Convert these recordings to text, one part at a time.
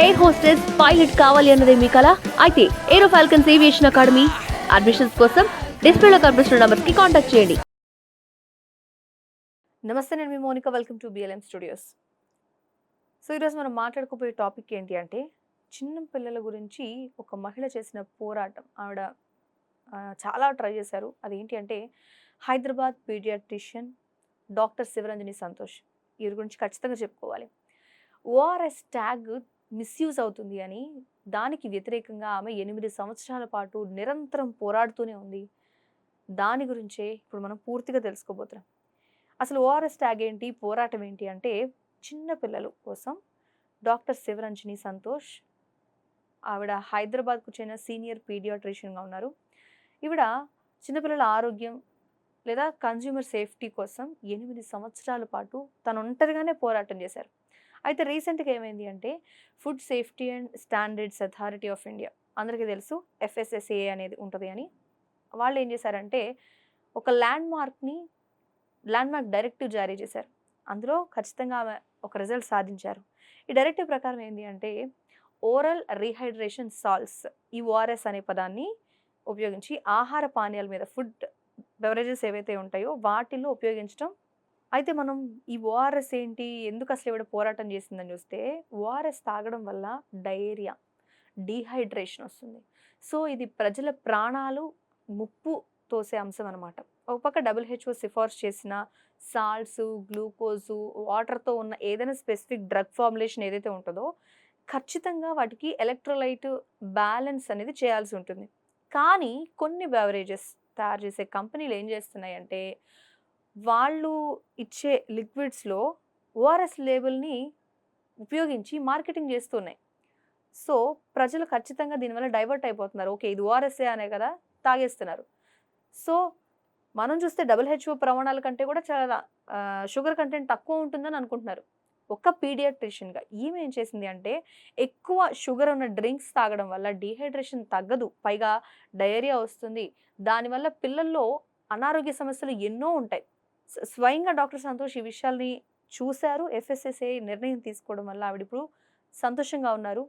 Air hostess pilot కావాలి అన్నదే మీ కల అయితే Aero Falcons aviation academy admissions కోసం డిస్ప్లేలో కనిపిస్తున్న నంబర్స్ కి కాంటాక్ట్ చేయండి. నమస్తే, నేను మీ Monika. Welcome to BLM studios. So ఈరోజు మనం మాట్లాడుకోబోయే టాపిక్ ఏంటి అంటే, చిన్న పిల్లల గురించి ఒక మహిళ చేసిన పోరాటం. ఆవిడ చాలా ట్రై చేశారు. అదేంటి అంటే, హైదరాబాద్ పీడియాట్రిషియన్ డాక్టర్ శివరంజని సంతోష్. వీరి గురించి ఖచ్చితంగా చెప్పుకోవాలి. ఓఆర్ఎస్ ట్యాగ్ మిస్యూజ్ అవుతుంది అని దానికి వ్యతిరేకంగా ఆమె 8 సంవత్సరాల పాటు నిరంతరం పోరాడుతూనే ఉంది. దాని గురించే ఇప్పుడు మనం పూర్తిగా తెలుసుకోబోతున్నాం. అసలు ఓఆర్ఎస్ ట్యాగ్ ఏంటి, పోరాటం ఏంటి అంటే, చిన్న పిల్లల కోసం డాక్టర్ శివరంజని సంతోష్, ఆవిడ హైదరాబాద్కు చెందిన సీనియర్ పీడియాట్రిషియన్గా ఉన్నారు. ఈవిడ చిన్నపిల్లల ఆరోగ్యం లేదా కన్జ్యూమర్ సేఫ్టీ కోసం 8 సంవత్సరాల పాటు తను ఒంటరిగానే పోరాటం చేశారు. అయితే రీసెంట్గా ఏమైంది అంటే, food safety and standards authority of India, అందరికీ తెలుసు ఎఫ్ఎస్ఎస్ఏ అనేది ఉంటుంది అని, వాళ్ళు ఏం చేశారంటే ఒక ల్యాండ్ మార్క్ డైరెక్టివ్ జారీ చేశారు. అందులో ఖచ్చితంగా ఆమె ఒక రిజల్ట్ సాధించారు. ఈ డైరెక్టివ్ ప్రకారం ఏంటి అంటే, ఓరల్ రీహైడ్రేషన్ సాల్ట్స్, ఈ ఓఆర్ఎస్ అనే పదాన్ని ఉపయోగించి ఆహార పానీయాల మీద, ఫుడ్ బెవరేజెస్ ఏవైతే ఉంటాయో వాటిల్లో ఉపయోగించడం. అయితే మనం ఈ ఓఆర్ఎస్ ఏంటి, ఎందుకు అసలు ఈవిడ పోరాటం చేసిందని చూస్తే, ఓఆర్ఎస్ తాగడం వల్ల డయేరియా, డీహైడ్రేషన్ వస్తుంది. సో ఇది ప్రజల ప్రాణాలు ముప్పు తోసే అంశం అనమాట. ఒక పక్క WHO సిఫార్సు చేసిన సాల్ట్స్, గ్లూకోజు, వాటర్తో ఉన్న ఏదైనా స్పెసిఫిక్ డ్రగ్ ఫార్ములేషన్ ఏదైతే ఉంటుందో ఖచ్చితంగా వాటికి ఎలక్ట్రోలైట్ బ్యాలెన్స్ అనేది చేయాల్సి ఉంటుంది. కానీ కొన్ని బెవరేజెస్ తయారు చేసే కంపెనీలు ఏం చేస్తున్నాయంటే, వాళ్ళు ఇచ్చే లిక్విడ్స్లో ఓఆర్ఎస్ లేబుల్ని ఉపయోగించి మార్కెటింగ్ చేస్తున్నాయి. సో ప్రజలు ఖచ్చితంగా దీనివల్ల డైవర్ట్ అయిపోతున్నారు. ఓకే, ఇది ఓఆర్ఎస్ఏ అనే కదా, తాగేస్తున్నారు. సో మనం చూస్తే WHO ప్రమాణాల కంటే కూడా చాలా షుగర్ కంటెంట్ తక్కువ ఉంటుందని అనుకుంటున్నారు. ఒక్క పీడియాట్రిషియన్గా ఈమె ఏం చేసింది అంటే, ఎక్కువ షుగర్ ఉన్న డ్రింక్స్ తాగడం వల్ల డీహైడ్రేషన్ తగ్గదు, పైగా డయేరియా వస్తుంది. దానివల్ల పిల్లల్లో అనారోగ్య సమస్యలు ఎన్నో ఉంటాయి. స్వయంగా డాక్టర్ సంతోష్ ఈ విషయాల్ని చూశారు. ఎఫ్ఎస్ఎస్ఏ నిర్ణయం తీసుకోవడం వల్ల ఆవిడ ఇప్పుడు సంతోషంగా ఉన్నారు.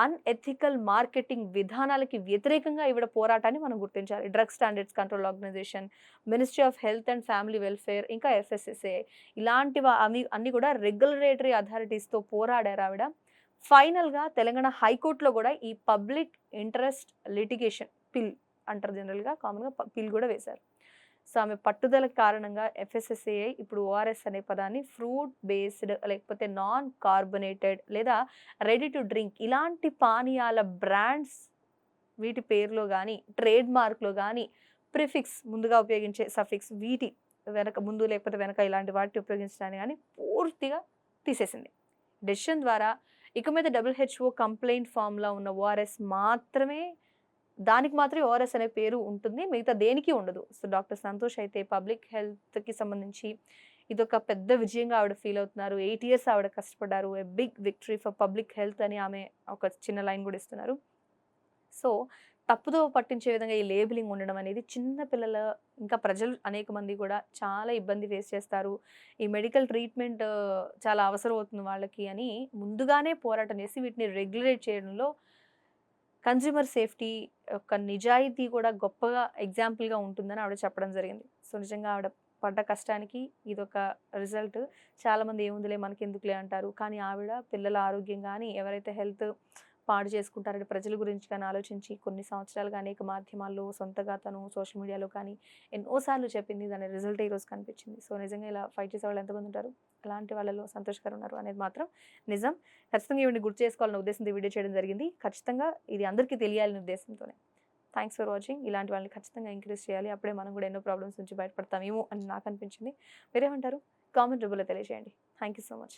అన్ఎథికల్ మార్కెటింగ్ విధానాలకి వ్యతిరేకంగా ఈవిడ పోరాటాన్ని మనం గుర్తించాలి. Drug standards control organization, ministry of health and family welfare, ఇంకా ఎఫ్ఎస్ఎస్ఏ, ఇలాంటివి అన్ని కూడా రెగ్యులేటరీ అథారిటీస్తో పోరాడారు ఆవిడ. ఫైనల్గా తెలంగాణ హైకోర్టులో కూడా ఈ పబ్లిక్ ఇంట్రెస్ట్ లిటిగేషన్ పిల్ అంటారు జనరల్గా, కామన్గా పిల్ కూడా వేశారు. సో ఆమె పట్టుదల కారణంగా ఎఫ్ఎస్ఎస్ఏ ఇప్పుడు ఓఆర్ఎస్ అనే పదాన్ని ఫ్రూట్ బేస్డ్, లేకపోతే నాన్ కార్బొనేటెడ్ లేదా రెడీ టు డ్రింక్, ఇలాంటి పానీయాల బ్రాండ్స్, వీటి పేరులో కానీ ట్రేడ్ మార్క్లో కానీ ప్రిఫిక్స్, ముందుగా ఉపయోగించే సఫిక్స్, వీటి వెనక ముందు లేకపోతే వెనక ఇలాంటి వాటిని ఉపయోగించడాన్ని కానీ పూర్తిగా తీసేసింది. డెసిషన్ ద్వారా ఇక మీద WHO కంప్లైంట్ ఫామ్లో ఉన్న ఓఆర్ఎస్ మాత్రమే, దానికి మాత్రమే ఓఆర్ఎస్ అనే పేరు ఉంటుంది, మిగతా దేనికి ఉండదు. సో డాక్టర్ సంతోష్ అయితే పబ్లిక్ హెల్త్కి సంబంధించి ఇదొక పెద్ద విజయంగా ఆవిడ ఫీల్ అవుతున్నారు. 8 years ఆవిడ కష్టపడ్డారు. A big victory for public health అని ఆమె ఒక చిన్న లైన్ కూడా ఇస్తున్నారు. సో తప్పుదో పట్టించే విధంగా ఈ లేబులింగ్ ఉండడం అనేది, చిన్న పిల్లల ఇంకా ప్రజలు అనేక మంది కూడా చాలా ఇబ్బంది ఫేస్ చేస్తారు. ఈ మెడికల్ ట్రీట్మెంట్ చాలా అవసరం అవుతుంది వాళ్ళకి అని ముందుగానే పోరాటం చేసి వీటిని రెగ్యులేట్ చేయడంలో కన్జ్యూమర్ సేఫ్టీ యొక్క నిజాయితీ కూడా గొప్పగా ఎగ్జాంపుల్గా ఉంటుందని ఆవిడ చెప్పడం జరిగింది. సో నిజంగా ఆవిడ పడ్డ కష్టానికి ఇదొక రిజల్ట్. చాలామంది ఏముందిలే మనకెందుకులే అంటారు, కానీ ఆవిడ పిల్లల ఆరోగ్యం కానీ, ఎవరైతే హెల్త్ పాడు చేసుకుంటారంటే ప్రజల గురించి కానీ ఆలోచించి కొన్ని సంవత్సరాలుగా అనేక మాధ్యమాల్లో, సొంతగా తను సోషల్ మీడియాలో కానీ ఎన్నోసార్లు చెప్పింది. దాని రిజల్ట్ ఈరోజు కనిపించింది. సో నిజంగా ఇలా ఫైట్ చేసే వాళ్ళు ఎంతమంది ఉంటారు, అలాంటి వాళ్ళలో సంతోషకరం ఉన్నారు అనేది మాత్రం నిజం. ఖచ్చితంగా ఈవిని గుర్తు చేసుకోవాలనే ఉద్దేశంతో వీడియో చేయడం జరిగింది. ఖచ్చితంగా ఇది అందరికీ తెలియాలనే ఉద్దేశంతోనే. Thanks for watching. ఇలాంటి వాళ్ళని ఖచ్చితంగా ఎంకరేజ్ చేయాలి. అప్పుడే మనం కూడా ఎన్నో ప్రాబ్లమ్స్ నుంచి బయటపడతామేమో అని నాకు అనిపించింది. మీరేమంటారు? కామెంట్ రూపంలో తెలియజేయండి. Thank you so much.